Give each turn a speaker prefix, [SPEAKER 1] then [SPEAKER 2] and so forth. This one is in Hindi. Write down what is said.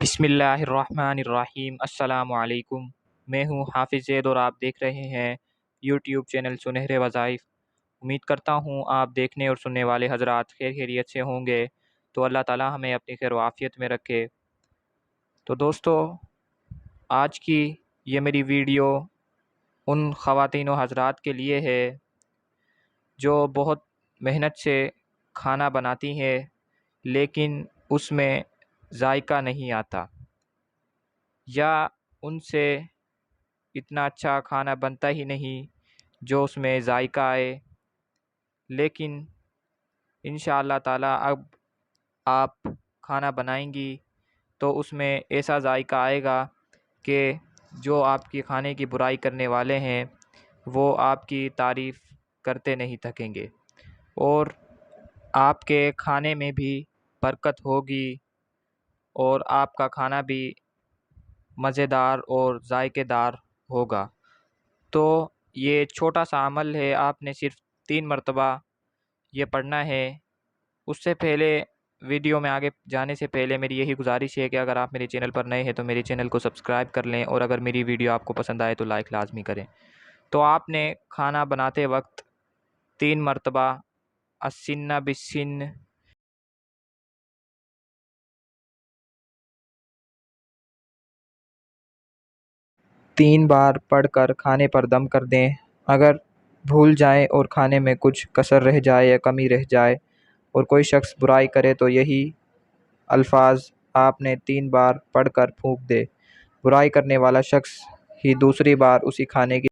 [SPEAKER 1] बिस्मिल्लाहिर्रहमानिर्रहीम अस्सलामुअलैकुम। मैं हूँ हाफिज़ ज़ैद और आप देख रहे हैं यूट्यूब चैनल सुनहरे वज़ाइफ। उम्मीद करता हूँ आप देखने और सुनने वाले हज़रात खैर खैरियत से होंगे। तो अल्लाह ताला हमें अपनी खैर आफ़ियत में रखे। तो दोस्तों, आज की ये मेरी वीडियो उन ख़वातीन व हज़रात के लिए है जो बहुत मेहनत से खाना बनाती हैं लेकिन उसमें जायका नहीं आता, या उनसे इतना अच्छा खाना बनता ही नहीं जो उसमें जायका आए। लेकिन इंशाअल्लाह ताला अब आप खाना बनाएंगी तो उसमें ऐसा जायका आएगा कि जो आपकी खाने की बुराई करने वाले हैं वो आपकी तारीफ़ करते नहीं थकेंगे और आपके खाने में भी बरकत होगी और आपका खाना भी मज़ेदार और जायकेदार होगा। तो ये छोटा सा अमल है, आपने सिर्फ 3 मरतबा ये पढ़ना है। उससे पहले वीडियो में आगे जाने से पहले मेरी यही गुजारिश है कि अगर आप मेरे चैनल पर नए हैं तो मेरे चैनल को सब्सक्राइब कर लें और अगर मेरी वीडियो आपको पसंद आए तो लाइक लाजमी करें। तो आपने खाना बनाते वक्त 3 मरतबा अस्सिन्न बिस्सिन्न 3 बार पढ़कर खाने पर दम कर दें। अगर भूल जाएं और खाने में कुछ कसर रह जाए या कमी रह जाए और कोई शख्स बुराई करे तो यही अल्फाज आपने 3 बार पढ़कर फूंक दे। बुराई करने वाला शख्स ही दूसरी बार उसी खाने की